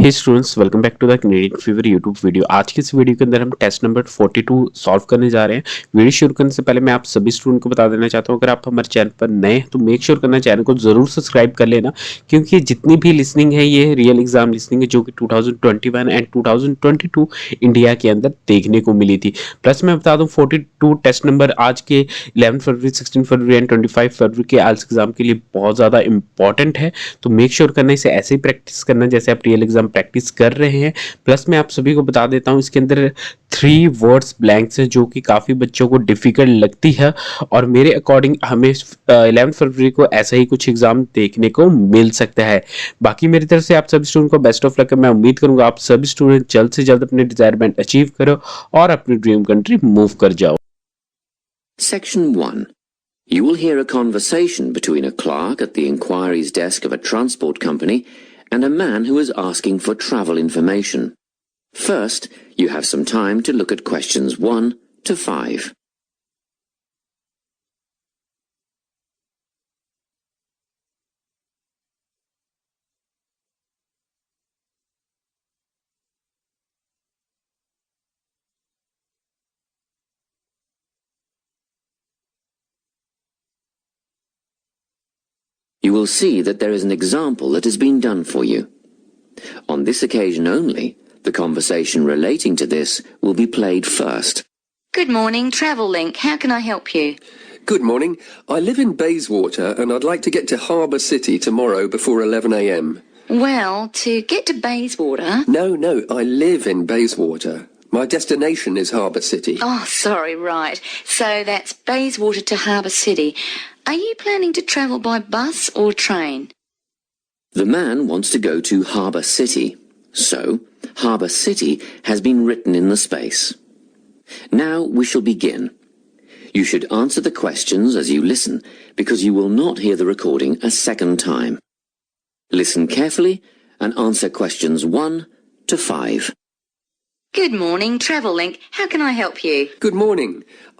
Hey students, welcome back to the Candian fever YouTube video. आज की इस video के अंदर हम टेस्ट नंबर 42 सॉल्व करने जा रहे हैं। वीडियो शुरू करने से पहले मैं आप सभी स्टूडेंट को बता देना चाहता हूं, अगर आप हमारे चैनल पर नए हैं तो मेक श्योर करना चैनल को जरूर सब्सक्राइब कर लेना, क्योंकि जितनी भी लिसनिंग है ये रियल एग्जाम लिसनिंग है जो कि 2021 एंड 2022 इंडिया के अंदर देखने को मिली थी। प्लस मैं बता दूं 42 टेस्ट नंबर आज के 11 फरवरी, 16 फरवरी एंड 25 फरवरी के आइल्स एग्जाम के लिए बहुत ज़्यादा इंपॉर्टेंट है। तो मेक श्योर करना इसे ऐसे ही प्रैक्टिस करना जैसे आप रियल एग्जाम प्रैक्टिस कर रहे हैं। प्लस मैं आप सभी को बता देता हूं, इसके अंदर 3 वर्ड्स ब्लैंक्स है जो कि काफ़ी बच्चों को डिफिकल्ट लगती है, और मेरे अकॉर्डिंग हमें 11 फरवरी को ऐसा ही कुछ एग्जाम देखने को मिल सकता है। बाकी मेरी तरफ से आप सभी स्टूडेंट को बेस्ट ऑफ लक है। मैं उम्मीद करूंगा आप सभी स्टूडेंट जल्द से जल्द अपने डिजायरमेंट अचीव करो और अपनी ड्रीम कंट्री मूव कर जाओ। Section 1. You will hear a conversation between a clerk at the inquiries desk of a transport company and a man who is asking for travel information. First, you have some time to look at questions 1 to 5. You will see that there is an example that has been done for you. On this occasion only, the conversation relating to this will be played first. Good morning, Travel Link. How can I help you? Good morning. I live in Bayswater and I'd like to get to Harbour City tomorrow before 11 a.m. Well, to get to Bayswater... No, I live in Bayswater. My destination is Harbour City. Oh, sorry, right. So that's Bayswater to Harbour City. Are you planning to travel by bus or train? The man wants to go to Harbour City, so Harbour City has been written in the space. Now we shall begin. You should answer the questions as you listen, because you will not hear the recording a second time. Listen carefully and answer questions 1 to 5. Good morning, Travel Link. How can I help you? Good morning.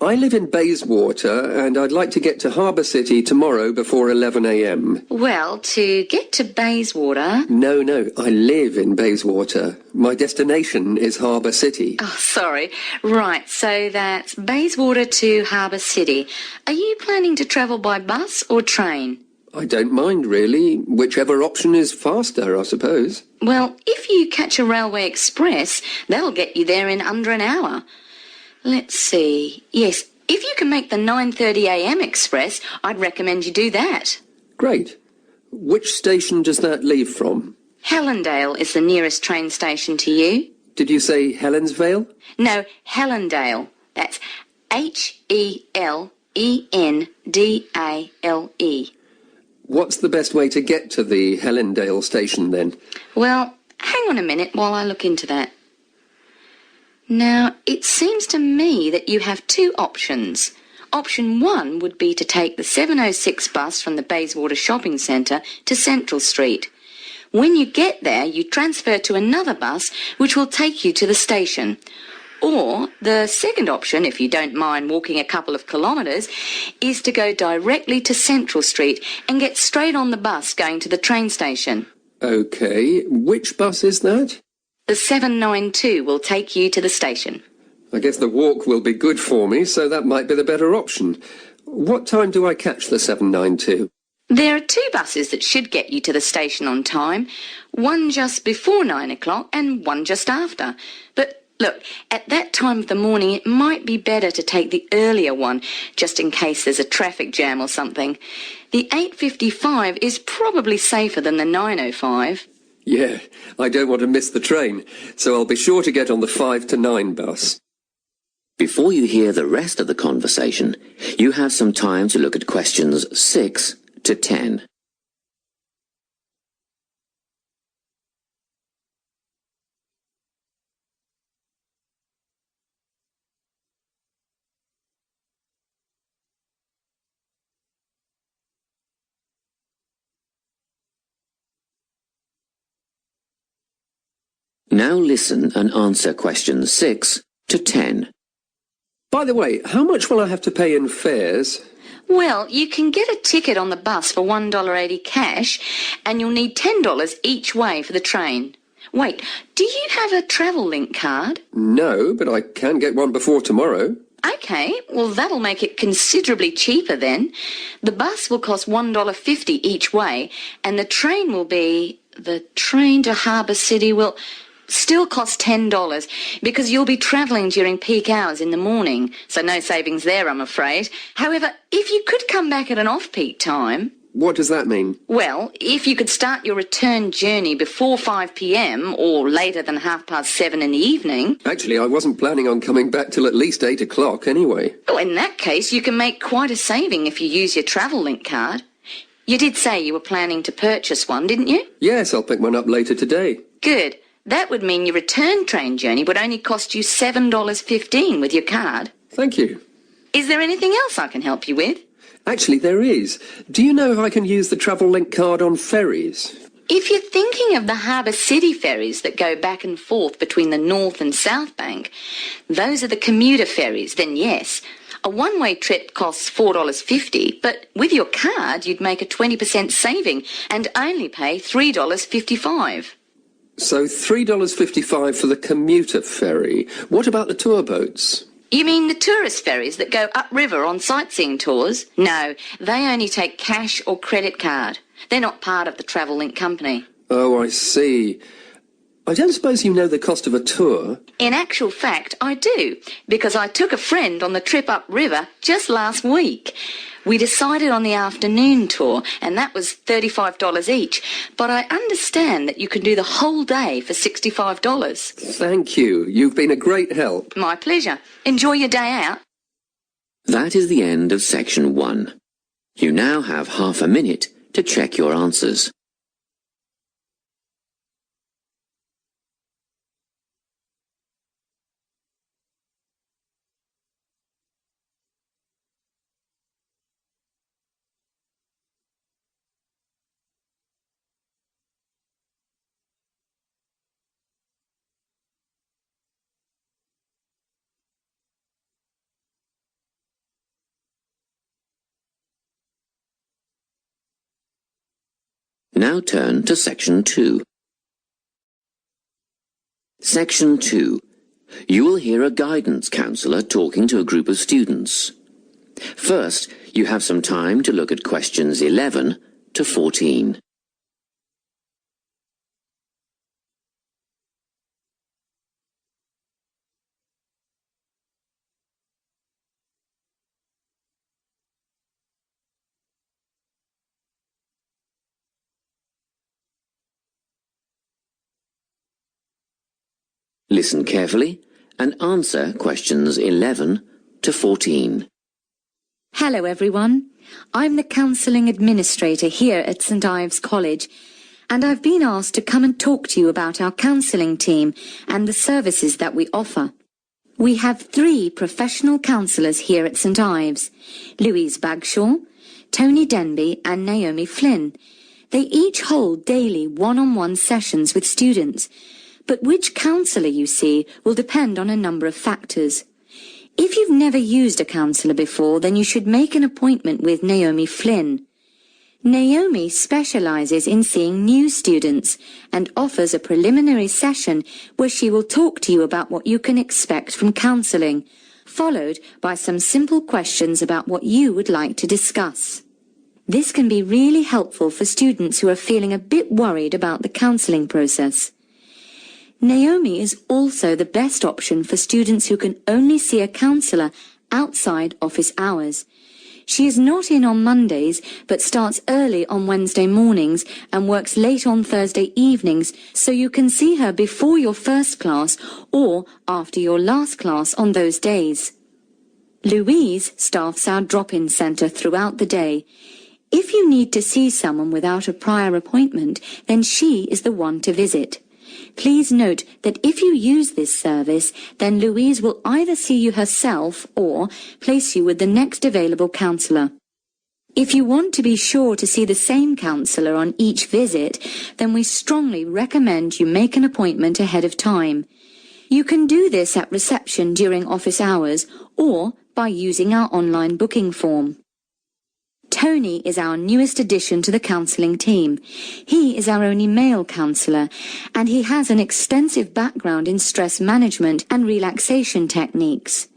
I live in Bayswater and I'd like to get to Harbour City tomorrow before 11 a.m. Well, to get to Bayswater... No, I live in Bayswater. My destination is Harbour City. Oh, sorry. Right, so that's Bayswater to Harbour City. Are you planning to travel by bus or train? I don't mind really. Whichever option is faster, I suppose. Well, if you catch a railway express, that'll get you there in under an hour. Let's see. Yes, if you can make the 9:30 a.m. express, I'd recommend you do that. Great. Which station does that leave from? Helendale is the nearest train station to you. Did you say Helensvale? No, Helendale. That's Helendale. What's the best way to get to the Helendale station then? Well, hang on a minute while I look into that. Now, it seems to me that you have 2 options. Option 1 would be to take the 7:06 bus from the Bayswater Shopping Centre to Central Street. When you get there, you transfer to another bus which will take you to the station. Or the second option, if you don't mind walking a couple of kilometres, is to go directly to Central Street and get straight on the bus going to the train station. OK, which bus is that? The 792 will take you to the station. I guess the walk will be good for me, so that might be the better option. What time do I catch the 792? There are 2 buses that should get you to the station on time, one just before 9 o'clock and one just after. But look, at that time of the morning, it might be better to take the earlier one, just in case there's a traffic jam or something. The 8:55 is probably safer than the 9:05. Yeah, I don't want to miss the train, so I'll be sure to get on the 5 to 9 bus. Before you hear the rest of the conversation, you have some time to look at questions 6 to 10. Now listen and answer questions 6 to 10. By the way, how much will I have to pay in fares? Well, you can get a ticket on the bus for $1.80 cash, and you'll need $10 each way for the train. Wait, do you have a travel link card? No, but I can get one before tomorrow. Okay, well that'll make it considerably cheaper then. The bus will cost $1.50 each way, and the train will be... The train to Harbour City will still cost $10 because you'll be travelling during peak hours in the morning, so no savings there, I'm afraid. However, if you could come back at an off-peak time... What does that mean? Well, if you could start your return journey before 5 p.m. or later than 7:30 in the evening... Actually, I wasn't planning on coming back till at least 8 o'clock anyway. Oh, in that case, you can make quite a saving if you use your travel link card. You did say you were planning to purchase one, didn't you? Yes, I'll pick one up later today. Good. That would mean your return train journey would only cost you $7.15 with your card. Thank you. Is there anything else I can help you with? Actually, there is. Do you know if I can use the travel link card on ferries? If you're thinking of the Harbour City ferries that go back and forth between the North and South Bank, those are the commuter ferries, then yes. A one-way trip costs $4.50, but with your card you'd make a 20% saving and only pay $3.55. So $3.55 for the commuter ferry. What about the tour boats? You mean the tourist ferries that go upriver on sightseeing tours? No, they only take cash or credit card. They're not part of the Travel Link company. Oh, I see. I don't suppose you know the cost of a tour? In actual fact, I do, because I took a friend on the trip upriver just last week. We decided on the afternoon tour, and that was $35 each, but I understand that you can do the whole day for $65. Thank you. You've been a great help. My pleasure. Enjoy your day out. That is the end of section 1. You now have half a minute to check your answers. Now turn to section 2. Section 2. You will hear a guidance counsellor talking to a group of students. First, you have some time to look at questions 11 to 14. Listen carefully and answer questions 11 to 14. Hello everyone, I'm the Counselling Administrator here at St Ives College, and I've been asked to come and talk to you about our counselling team and the services that we offer. We have 3 professional counsellors here at St Ives, Louise Bagshaw, Tony Denby and Naomi Flynn. They each hold daily one-on-one sessions with students, but which counsellor you see will depend on a number of factors. If you've never used a counsellor before, then you should make an appointment with Naomi Flynn. Naomi specialises in seeing new students and offers a preliminary session where she will talk to you about what you can expect from counselling, followed by some simple questions about what you would like to discuss. This can be really helpful for students who are feeling a bit worried about the counselling process. Naomi is also the best option for students who can only see a counsellor outside office hours. She is not in on Mondays, but starts early on Wednesday mornings and works late on Thursday evenings, so you can see her before your first class or after your last class on those days. Louise staffs our drop-in centre throughout the day. If you need to see someone without a prior appointment, then she is the one to visit. Please note that if you use this service, then Louise will either see you herself or place you with the next available counsellor. If you want to be sure to see the same counsellor on each visit, then we strongly recommend you make an appointment ahead of time. You can do this at reception during office hours or by using our online booking form. Tony is our newest addition to the counselling team. He is our only male counsellor, and he has an extensive background in stress management and relaxation techniques.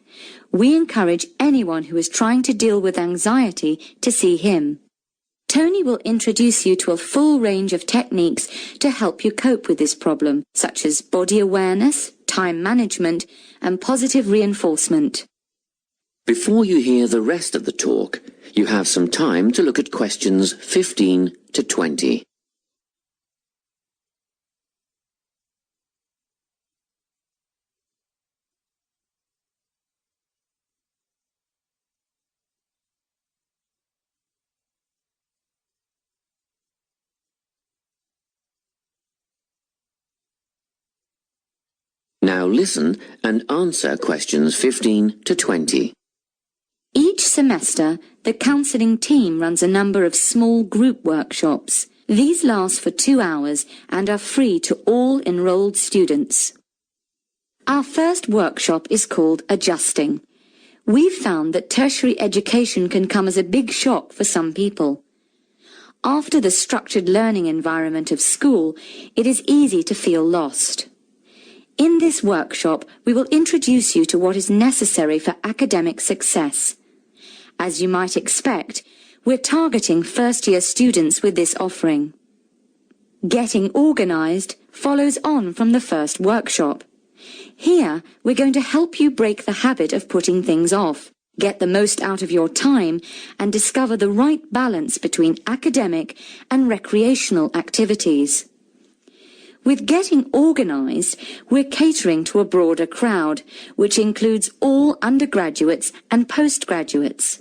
We encourage anyone who is trying to deal with anxiety to see him. Tony will introduce you to a full range of techniques to help you cope with this problem, such as body awareness, time management, and positive reinforcement. Before you hear the rest of the talk, you have some time to look at questions 15 to 20. Now listen and answer questions 15 to 20. Each semester, the counselling team runs a number of small group workshops. These last for 2 hours and are free to all enrolled students. Our first workshop is called Adjusting. We've found that tertiary education can come as a big shock for some people. After the structured learning environment of school, it is easy to feel lost. In this workshop, we will introduce you to what is necessary for academic success. As you might expect, we're targeting first-year students with this offering. Getting organised follows on from the first workshop. Here, we're going to help you break the habit of putting things off, get the most out of your time, and discover the right balance between academic and recreational activities. With Getting Organised, we're catering to a broader crowd, which includes all undergraduates and postgraduates.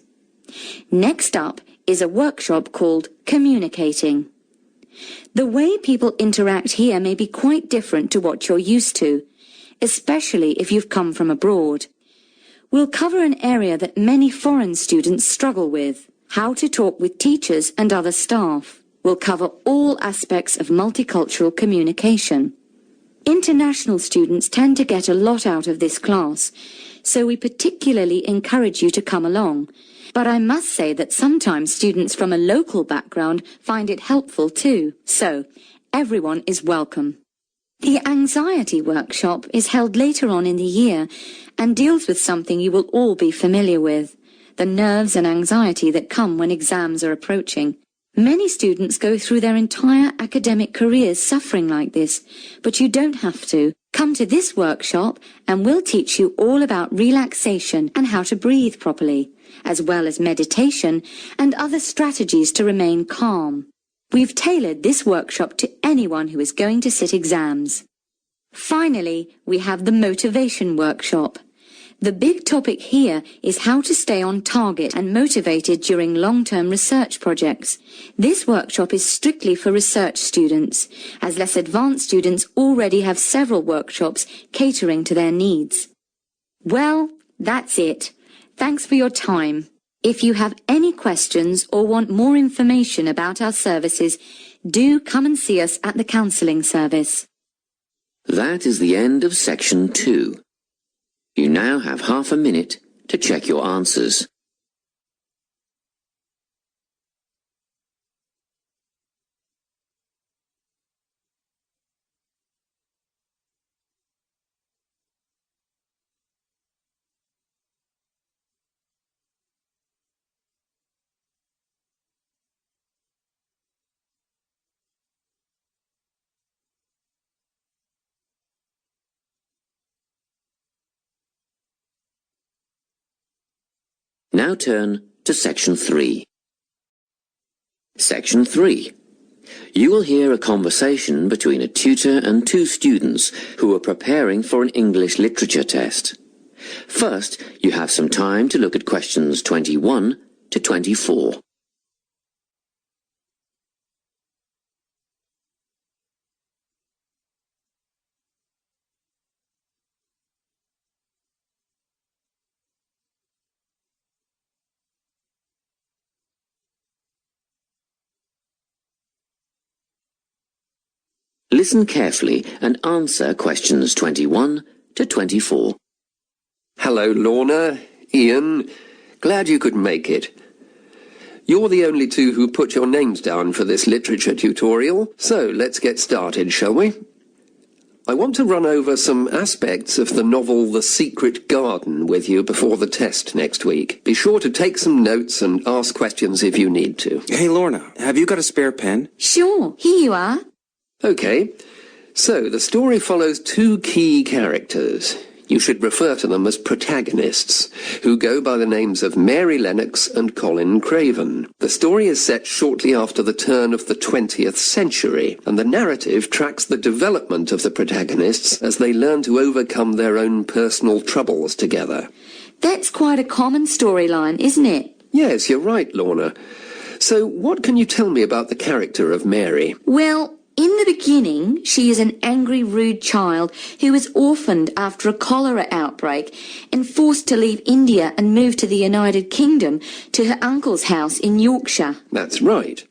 Next up is a workshop called Communicating. The way people interact here may be quite different to what you're used to, especially if you've come from abroad. We'll cover an area that many foreign students struggle with, how to talk with teachers and other staff. We'll cover all aspects of multicultural communication. International students tend to get a lot out of this class, so we particularly encourage you to come along. But I must say that sometimes students from a local background find it helpful too, so everyone is welcome. The anxiety workshop is held later on in the year and deals with something you will all be familiar with, the nerves and anxiety that come when exams are approaching. Many students go through their entire academic careers suffering like this, but you don't have to. Come to this workshop and we'll teach you all about relaxation and how to breathe properly, as well as meditation and other strategies to remain calm. We've tailored this workshop to anyone who is going to sit exams. Finally, we have the motivation workshop. The big topic here is how to stay on target and motivated during long-term research projects. This workshop is strictly for research students, as less advanced students already have several workshops catering to their needs. Well, that's it. Thanks for your time. If you have any questions or want more information about our services, do come and see us at the counselling service. That is the end of section 2. You now have half a minute to check your answers. Now turn to section 3. Section 3. You will hear a conversation between a tutor and 2 students who are preparing for an English literature test. First, you have some time to look at questions 21 to 24. Listen carefully and answer questions 21 to 24. Hello, Lorna. Ian. Glad you could make it. You're the only two who put your names down for this literature tutorial, so let's get started, shall we? I want to run over some aspects of the novel The Secret Garden with you before the test next week. Be sure to take some notes and ask questions if you need to. Hey, Lorna, have you got a spare pen? Sure, here you are. Okay, so the story follows two key characters. You should refer to them as protagonists, who go by the names of Mary Lennox and Colin Craven. The story is set shortly after the turn of the 20th century, and the narrative tracks the development of the protagonists as they learn to overcome their own personal troubles together. That's quite a common storyline, isn't it? Yes, you're right, Lorna. So what can you tell me about the character of Mary? Well, in the beginning, she is an angry, rude child who was orphaned after a cholera outbreak and forced to leave India and move to the United Kingdom to her uncle's house in Yorkshire. That's right.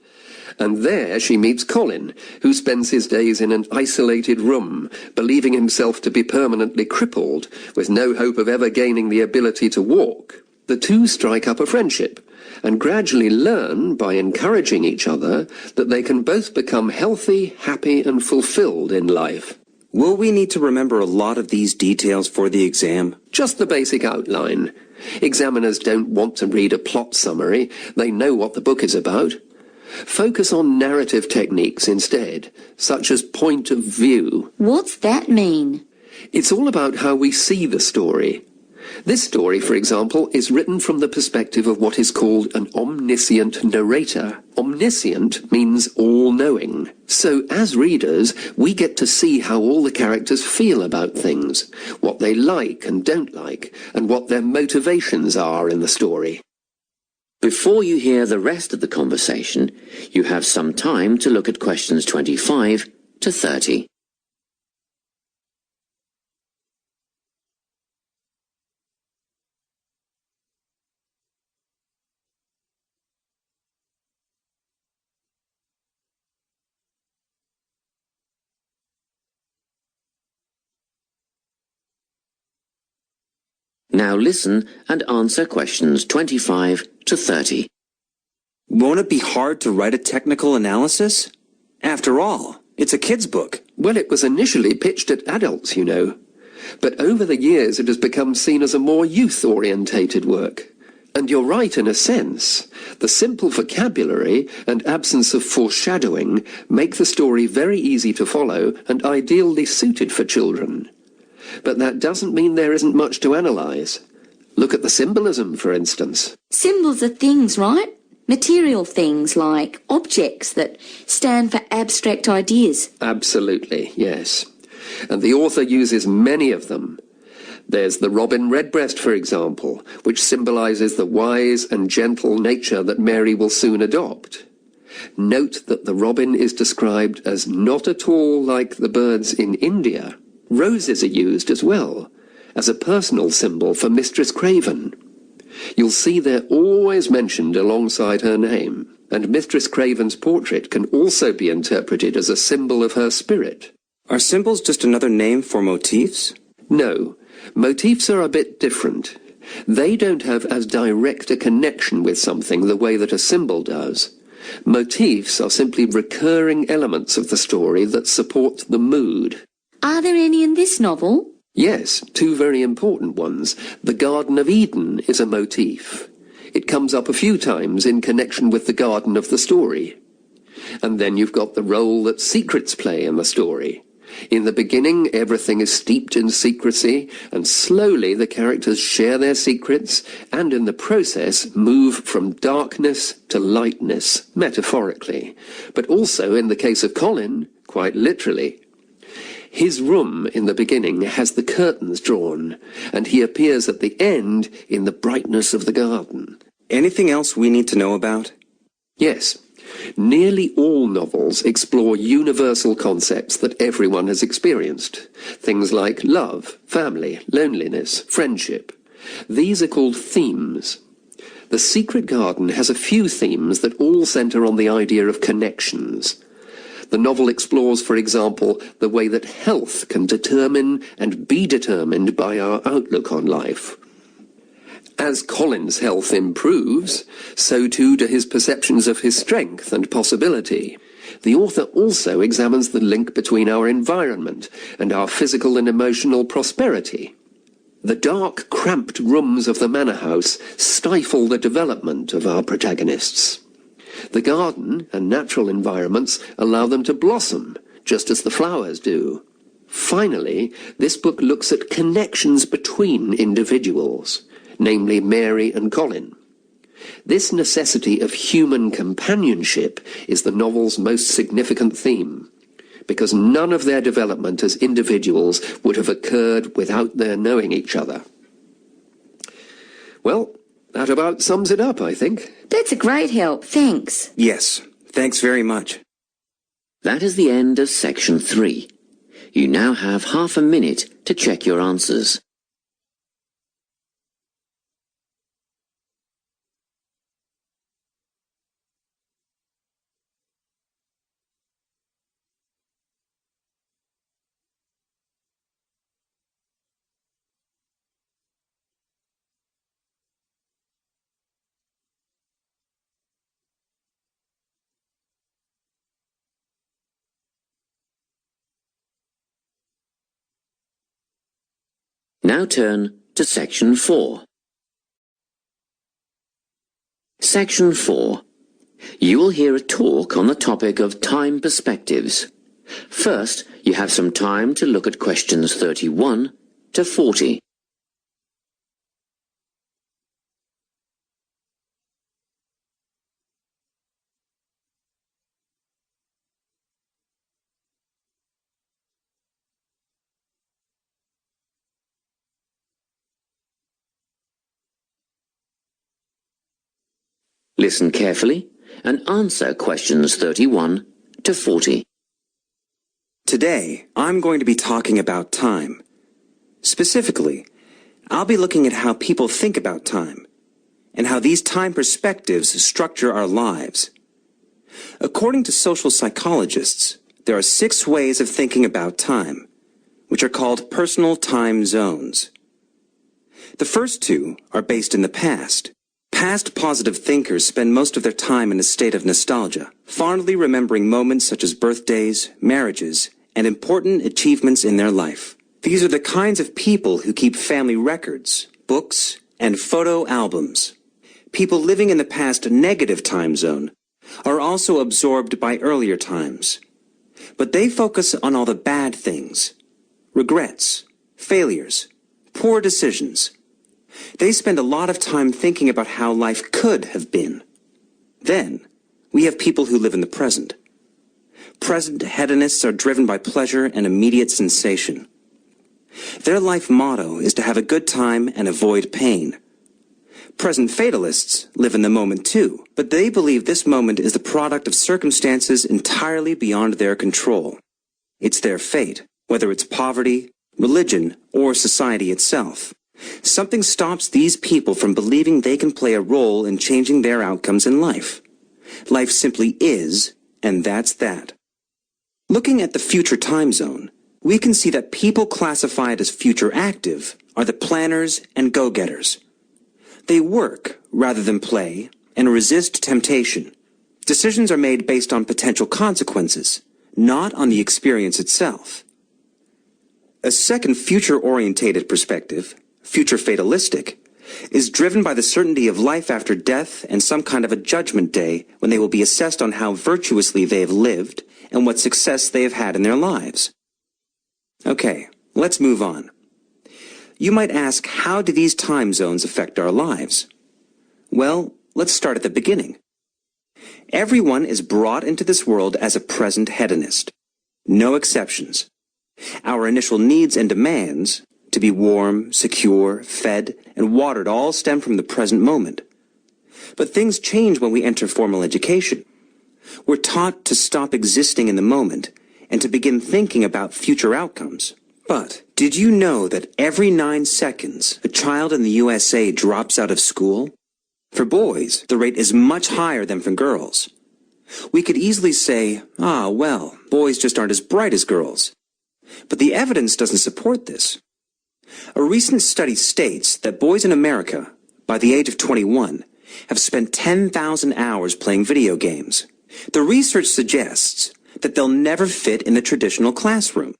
And there she meets Colin, who spends his days in an isolated room, believing himself to be permanently crippled, with no hope of ever gaining the ability to walk. The two strike up a friendship, and gradually learn, by encouraging each other, that they can both become healthy, happy, and fulfilled in life. Will we need to remember a lot of these details for the exam? Just the basic outline. Examiners don't want to read a plot summary. They know what the book is about. Focus on narrative techniques instead, such as point of view. What's that mean? It's all about how we see the story. This story, for example, is written from the perspective of what is called an omniscient narrator. Omniscient means all-knowing. So, as readers, we get to see how all the characters feel about things, what they like and don't like, and what their motivations are in the story. Before you hear the rest of the conversation, you have some time to look at questions 25 to 30. Now listen and answer questions 25 to 30. Won't it be hard to write a technical analysis? After all, it's a kid's book. Well, it was initially pitched at adults, you know. But over the years it has become seen as a more youth-orientated work. And you're right in a sense. The simple vocabulary and absence of foreshadowing make the story very easy to follow and ideally suited for children. But that doesn't mean there isn't much to analyse. Look at the symbolism, for instance. Symbols are things, right? Material things like objects that stand for abstract ideas. Absolutely, yes. And the author uses many of them. There's the robin redbreast, for example, which symbolises the wise and gentle nature that Mary will soon adopt. Note that the robin is described as not at all like the birds in India. Roses are used as well, as a personal symbol for Mistress Craven. You'll see they're always mentioned alongside her name, and Mistress Craven's portrait can also be interpreted as a symbol of her spirit. Are symbols just another name for motifs? No, motifs are a bit different. They don't have as direct a connection with something the way that a symbol does. Motifs are simply recurring elements of the story that support the mood. Are there any in this novel? Yes, two very important ones. The Garden of Eden is a motif. It comes up a few times in connection with the garden of the story. And then you've got the role that secrets play in the story. In the beginning, everything is steeped in secrecy, and slowly the characters share their secrets, and in the process move from darkness to lightness, metaphorically, but also, in the case of Colin, quite literally. His room in the beginning has the curtains drawn, and he appears at the end in the brightness of the garden. Anything else we need to know about? Yes. Nearly all novels explore universal concepts that everyone has experienced. Things like love, family, loneliness, friendship. These are called themes. The Secret Garden has a few themes that all centre on the idea of connections. The novel explores, for example, the way that health can determine and be determined by our outlook on life. As Colin's health improves, so too do his perceptions of his strength and possibility. The author also examines the link between our environment and our physical and emotional prosperity. The dark, cramped rooms of the manor house stifle the development of our protagonists. The garden and natural environments allow them to blossom, just as the flowers do. Finally, this book looks at connections between individuals, namely Mary and Colin. This necessity of human companionship is the novel's most significant theme, because none of their development as individuals would have occurred without their knowing each other. Well, that about sums it up, I think. That's a great help, thanks. Yes, thanks very much. That is the end of section 3. You now have half a minute to check your answers. Now turn to section 4. Section 4. You will hear a talk on the topic of time perspectives. First, you have some time to look at questions 31 to 40. Listen carefully and answer questions 31 to 40. Today, I'm going to be talking about time. Specifically, I'll be looking at how people think about time and how these time perspectives structure our lives. According to social psychologists, there are 6 ways of thinking about time, which are called personal time zones. The first 2 are based in the past. Past positive thinkers spend most of their time in a state of nostalgia, fondly remembering moments such as birthdays, marriages, and important achievements in their life. These are the kinds of people who keep family records, books, and photo albums. People living in the past negative time zone are also absorbed by earlier times, but they focus on all the bad things, regrets, failures, poor decisions. They spend a lot of time thinking about how life could have been. Then, we have people who live in the present. Present hedonists are driven by pleasure and immediate sensation. Their life motto is to have a good time and avoid pain. Present fatalists live in the moment too, but they believe this moment is the product of circumstances entirely beyond their control. It's their fate, whether it's poverty, religion, or society itself. Something stops these people from believing they can play a role in changing their outcomes in life. Life simply is, and that's that. Looking at the future time zone, we can see that people classified as future active are the planners and go-getters. They work rather than play and resist temptation. Decisions are made based on potential consequences, not on the experience itself. A second future-orientated perspective, future fatalistic, is driven by the certainty of life after death and some kind of a judgment day when they will be assessed on how virtuously they have lived and what success they have had in their lives. Okay, let's move on. You might ask, how do these time zones affect our lives? Well, let's start at the beginning. Everyone is brought into this world as a present hedonist. No exceptions. Our initial needs and demands, to be warm, secure, fed, and watered, all stem from the present moment. But things change when we enter formal education. We're taught to stop existing in the moment and to begin thinking about future outcomes. But did you know that every 9 seconds a child in the USA drops out of school? For boys, the rate is much higher than for girls. We could easily say, well, boys just aren't as bright as girls. But the evidence doesn't support this. A recent study states that boys in America, by the age of 21, have spent 10,000 hours playing video games. The research suggests that they'll never fit in the traditional classroom,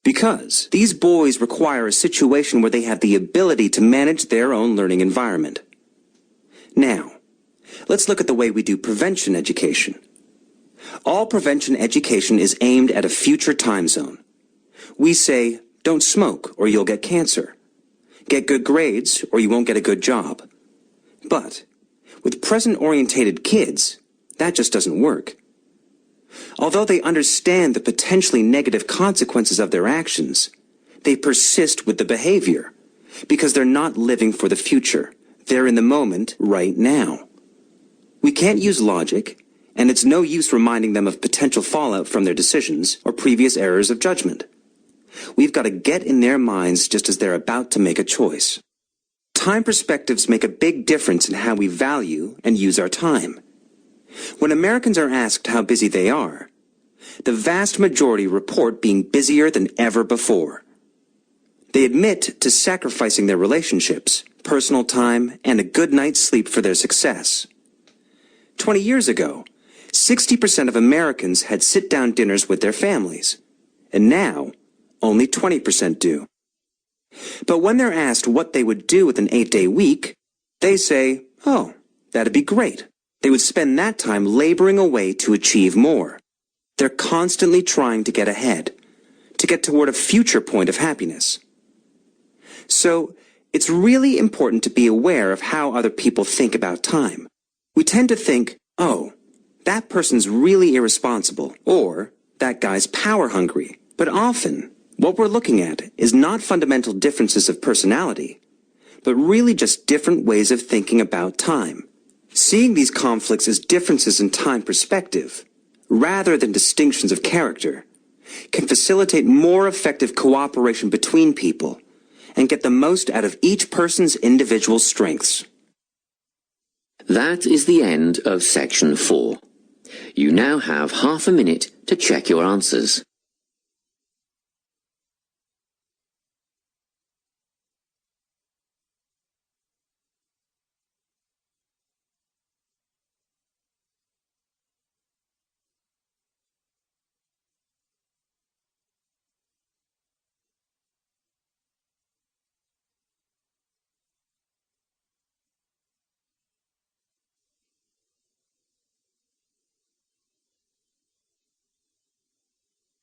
because these boys require a situation where they have the ability to manage their own learning environment. Now, let's look at the way we do prevention education. All prevention education is aimed at a future time zone. We say, don't smoke or you'll get cancer. Get good grades or you won't get a good job. But with present-orientated kids, that just doesn't work. Although they understand the potentially negative consequences of their actions, they persist with the behavior because they're not living for the future. They're in the moment right now. We can't use logic, and it's no use reminding them of potential fallout from their decisions or previous errors of judgment. We've got to get in their minds just as they're about to make a choice. Time perspectives make a big difference in how we value and use our time. When Americans are asked how busy they are, the vast majority report being busier than ever before. They admit to sacrificing their relationships, personal time, and a good night's sleep for their success. 20 years ago, 60% of Americans had sit-down dinners with their families, and now only 20% do. But when they're asked what they would do with an 8-day week, they say, oh, that'd be great. They would spend that time laboring away to achieve more. They're constantly trying to get ahead, to get toward a future point of happiness. So, it's really important to be aware of how other people think about time. We tend to think, oh, that person's really irresponsible, or that guy's power hungry. But often, what we're looking at is not fundamental differences of personality, but really just different ways of thinking about time. Seeing these conflicts as differences in time perspective, rather than distinctions of character, can facilitate more effective cooperation between people and get the most out of each person's individual strengths. That is the end of section 4. You now have half a minute to check your answers.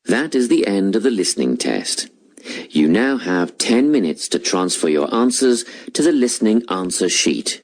That is the end of the listening test. You now have 10 minutes to transfer your answers to the listening answer sheet.